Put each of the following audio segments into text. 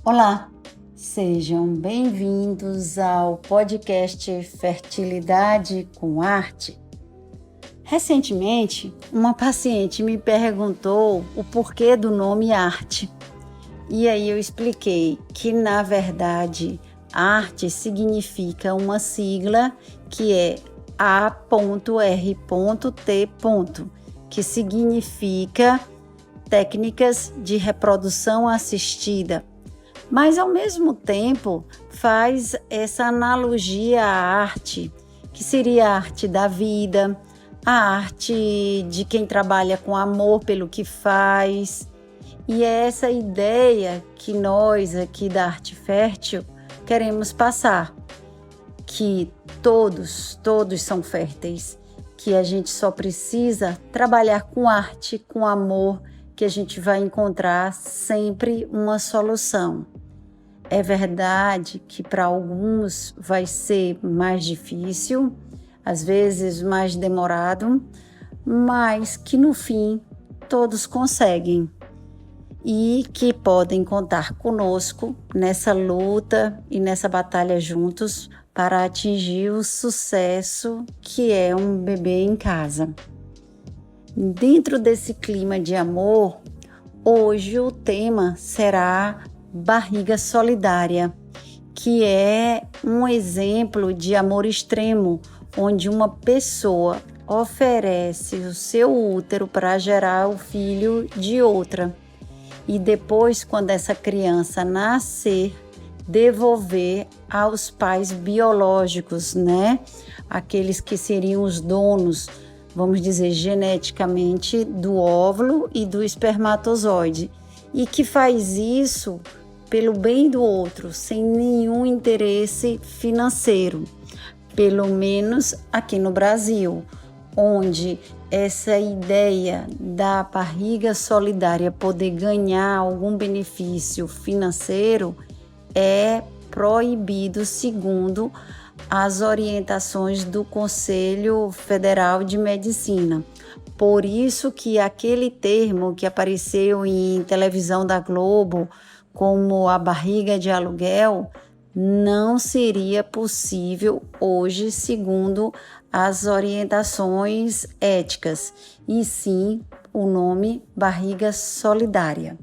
Olá, sejam bem-vindos ao podcast Fertilidade com Arte. Recentemente, uma paciente me perguntou o porquê do nome arte. E aí eu expliquei que, na verdade, arte significa uma sigla que é A.R.T. que significa técnicas de reprodução assistida. Mas, ao mesmo tempo, faz essa analogia à arte, que seria a arte da vida, a arte de quem trabalha com amor pelo que faz. E é essa ideia que nós aqui da Arte Fértil queremos passar, que todos são férteis, que a gente só precisa trabalhar com arte, com amor, que a gente vai encontrar sempre uma solução. É verdade que para alguns vai ser mais difícil, às vezes mais demorado, mas que no fim todos conseguem e que podem contar conosco nessa luta e nessa batalha juntos para atingir o sucesso que é um bebê em casa. Dentro desse clima de amor, hoje o tema será barriga solidária, que é um exemplo de amor extremo, onde uma pessoa oferece o seu útero para gerar o filho de outra. E depois, quando essa criança nascer, devolver aos pais biológicos, né? Aqueles que seriam os donos, vamos dizer, geneticamente, do óvulo e do espermatozoide. E que faz isso pelo bem do outro, sem nenhum interesse financeiro, pelo menos aqui no Brasil, onde essa ideia da barriga solidária poder ganhar algum benefício financeiro é proibido segundo as orientações do Conselho Federal de Medicina. Por isso que aquele termo que apareceu em televisão da Globo como a barriga de aluguel não seria possível hoje, segundo as orientações éticas, e sim o nome barriga solidária.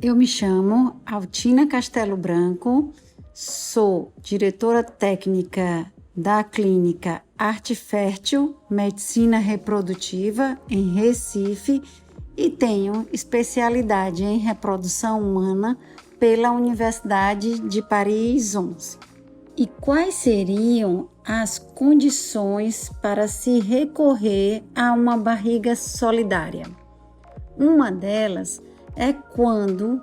Eu me chamo Altina Castelo Branco, sou diretora técnica da clínica Arte Fértil Medicina Reprodutiva em Recife e tenho especialidade em reprodução humana pela Universidade de Paris 11. E quais seriam as condições para se recorrer a uma barriga solidária? Uma delas é quando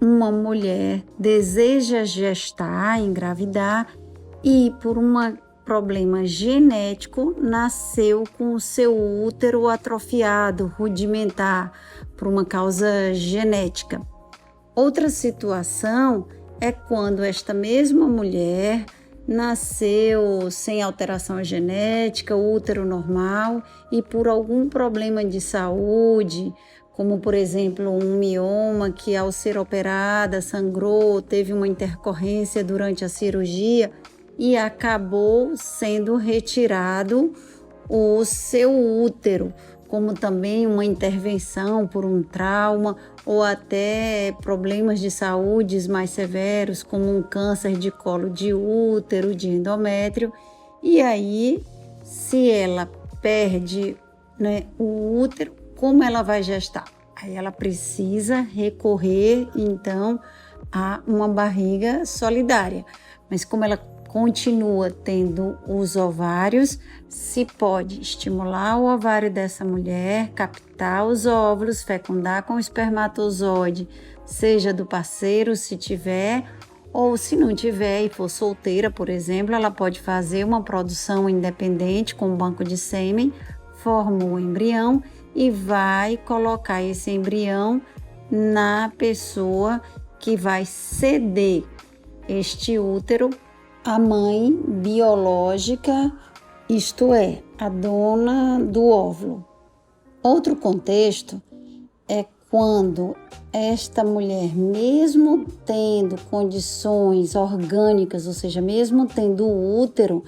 uma mulher deseja gestar, engravidar e por um problema genético nasceu com o seu útero atrofiado, rudimentar, por uma causa genética. Outra situação é quando esta mesma mulher nasceu sem alteração genética, útero normal, e por algum problema de saúde, como por exemplo um mioma que ao ser operada sangrou, teve uma intercorrência durante a cirurgia e acabou sendo retirado o seu útero, como também uma intervenção por um trauma ou até problemas de saúde mais severos, como um câncer de colo de útero, de endométrio. E aí, se ela perde, o útero, como ela vai gestar? Aí ela precisa recorrer, então, a uma barriga solidária. Mas como ela continua tendo os ovários, se pode estimular o ovário dessa mulher, captar os óvulos, fecundar com o espermatozoide, seja do parceiro, se tiver, ou se não tiver e for solteira, por exemplo, ela pode fazer uma produção independente com um banco de sêmen, forma o embrião e vai colocar esse embrião na pessoa que vai ceder este útero à mãe biológica, isto é, a dona do óvulo. Outro contexto é quando esta mulher, mesmo tendo condições orgânicas, ou seja, mesmo tendo útero,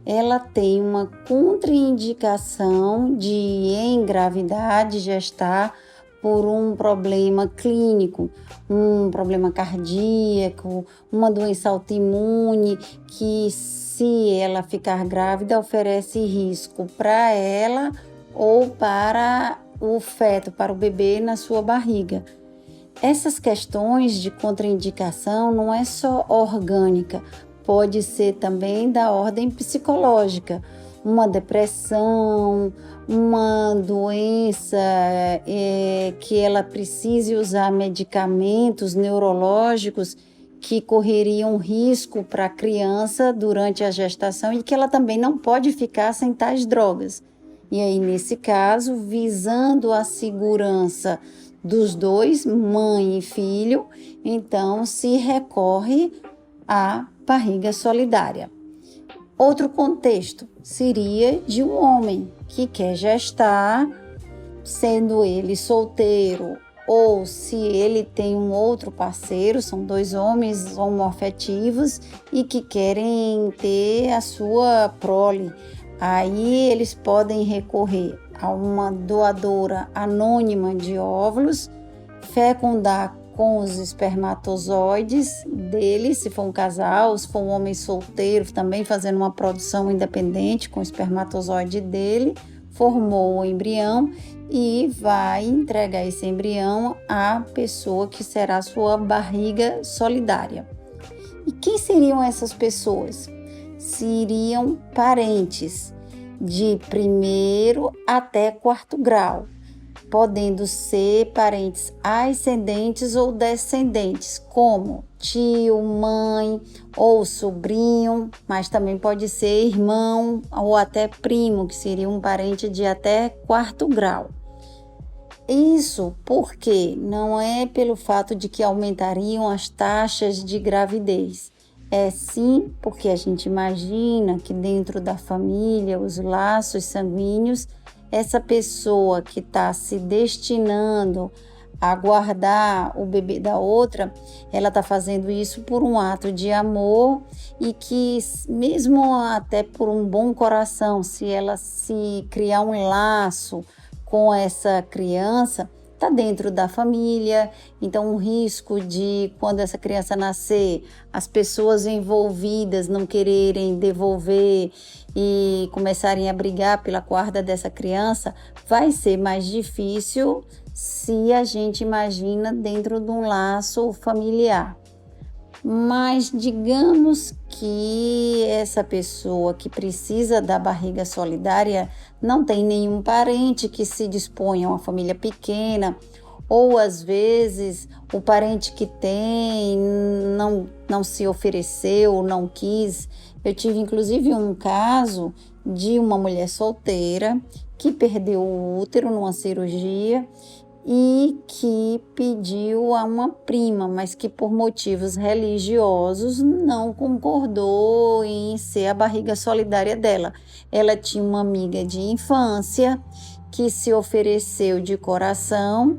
ela tem uma contraindicação de engravidar, de gestar, por um problema clínico, um problema cardíaco, uma doença autoimune, que se ela ficar grávida oferece risco para ela ou para o feto, para o bebê na sua barriga. Essas questões de contraindicação não é só orgânica, pode ser também da ordem psicológica, uma depressão, uma doença que ela precise usar medicamentos neurológicos que correriam risco para a criança durante a gestação e que ela também não pode ficar sem tais drogas. E aí, nesse caso, visando a segurança dos dois, mãe e filho, então se recorre à barriga solidária. Outro contexto seria de um homem que quer gestar, sendo ele solteiro ou se ele tem um outro parceiro, são dois homens homoafetivos e que querem ter a sua prole. Aí eles podem recorrer a uma doadora anônima de óvulos, fecundar com os espermatozoides dele, se for um casal, se for um homem solteiro, também fazendo uma produção independente com o espermatozoide dele, formou o embrião e vai entregar esse embrião à pessoa que será sua barriga solidária. E quem seriam essas pessoas? Seriam parentes de primeiro até quarto grau, podendo ser parentes ascendentes ou descendentes, como tio, mãe ou sobrinho, mas também pode ser irmão ou até primo, que seria um parente de até quarto grau. Isso porque não é pelo fato de que aumentariam as taxas de gravidez, é sim porque a gente imagina que dentro da família, os laços sanguíneos, essa pessoa que está se destinando a guardar o bebê da outra, ela está fazendo isso por um ato de amor e que mesmo até por um bom coração, se ela se criar um laço com essa criança, está dentro da família, então o risco de quando essa criança nascer, as pessoas envolvidas não quererem devolver e começarem a brigar pela guarda dessa criança, vai ser mais difícil se a gente imagina dentro de um laço familiar. Mas digamos que essa pessoa que precisa da barriga solidária não tem nenhum parente que se disponha a uma família pequena, ou às vezes o parente que tem não se ofereceu, não quis. Eu tive inclusive um caso de uma mulher solteira que perdeu o útero numa cirurgia e que pediu a uma prima, mas que por motivos religiosos não concordou em ser a barriga solidária dela. Ela tinha uma amiga de infância que se ofereceu de coração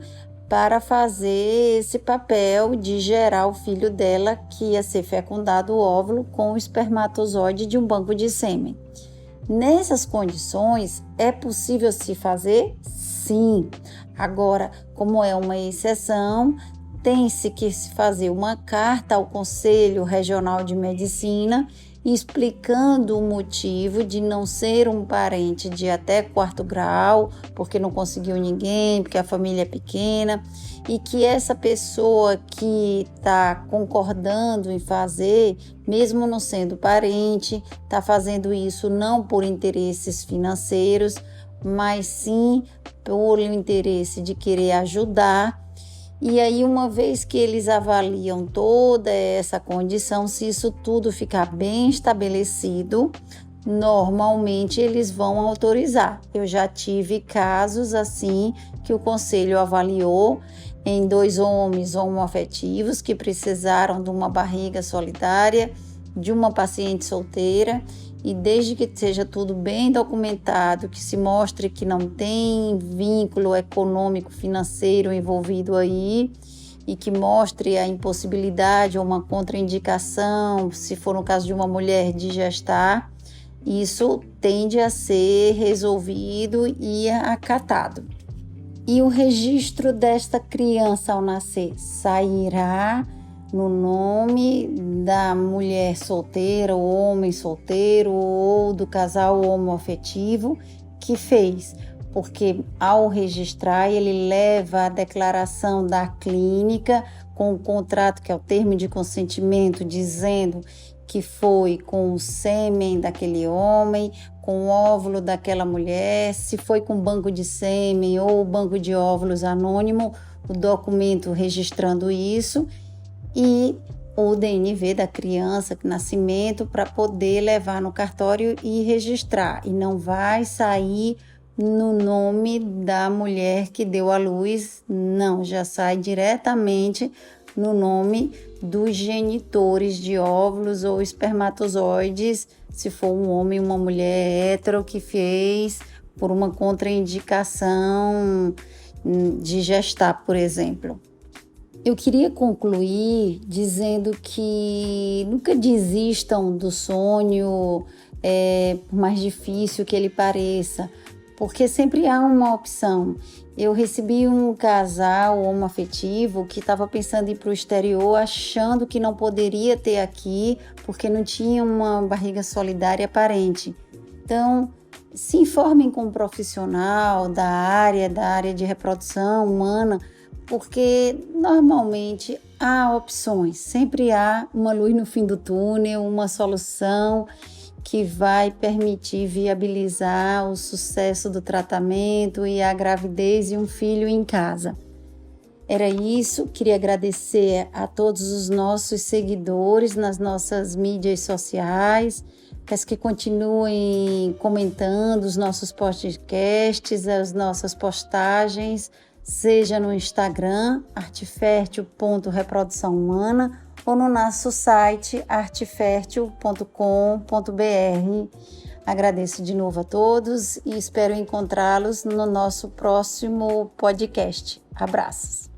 para fazer esse papel de gerar o filho dela, que ia ser fecundado o óvulo com o espermatozoide de um banco de sêmen. Nessas condições, é possível se fazer? Sim. Agora, como é uma exceção, tem-se que se fazer uma carta ao Conselho Regional de Medicina explicando o motivo de não ser um parente de até quarto grau, porque não conseguiu ninguém, porque a família é pequena, e que essa pessoa que está concordando em fazer, mesmo não sendo parente, está fazendo isso não por interesses financeiros, mas sim por interesse de querer ajudar. E aí, uma vez que eles avaliam toda essa condição, se isso tudo ficar bem estabelecido, normalmente eles vão autorizar. Eu já tive casos assim que o conselho avaliou em 2 homens homoafetivos que precisaram de uma barriga solidária, de uma paciente solteira, e desde que seja tudo bem documentado, que se mostre que não tem vínculo econômico, financeiro envolvido aí, e que mostre a impossibilidade ou uma contraindicação, se for no caso de uma mulher, de gestar, isso tende a ser resolvido e acatado. E o registro desta criança ao nascer sairá no nome da mulher solteira, ou homem solteiro, ou do casal homoafetivo que fez, porque ao registrar ele leva a declaração da clínica com o contrato, que é o termo de consentimento, dizendo que foi com o sêmen daquele homem, com o óvulo daquela mulher, se foi com banco de sêmen ou banco de óvulos anônimo, o documento registrando isso, e o DNV da criança, nascimento, para poder levar no cartório e registrar. E não vai sair no nome da mulher que deu à luz, não, já sai diretamente no nome dos genitores de óvulos ou espermatozoides, se for um homem ou uma mulher hétero que fez por uma contraindicação de gestar, por exemplo. Eu queria concluir dizendo que nunca desistam do sonho, por mais difícil que ele pareça, porque sempre há uma opção. Eu recebi um casal homoafetivo que estava pensando em ir para o exterior, achando que não poderia ter aqui, porque não tinha uma barriga solidária aparente. Então, se informem com um profissional da área de reprodução humana, porque normalmente há opções, sempre há uma luz no fim do túnel, uma solução que vai permitir viabilizar o sucesso do tratamento e a gravidez e um filho em casa. Era isso, queria agradecer a todos os nossos seguidores nas nossas mídias sociais, peço que continuem comentando os nossos podcasts, as nossas postagens, seja no Instagram, artefertil.reprodução humana, ou no nosso site artefertil.com.br. Agradeço de novo a todos e espero encontrá-los no nosso próximo podcast. Abraços!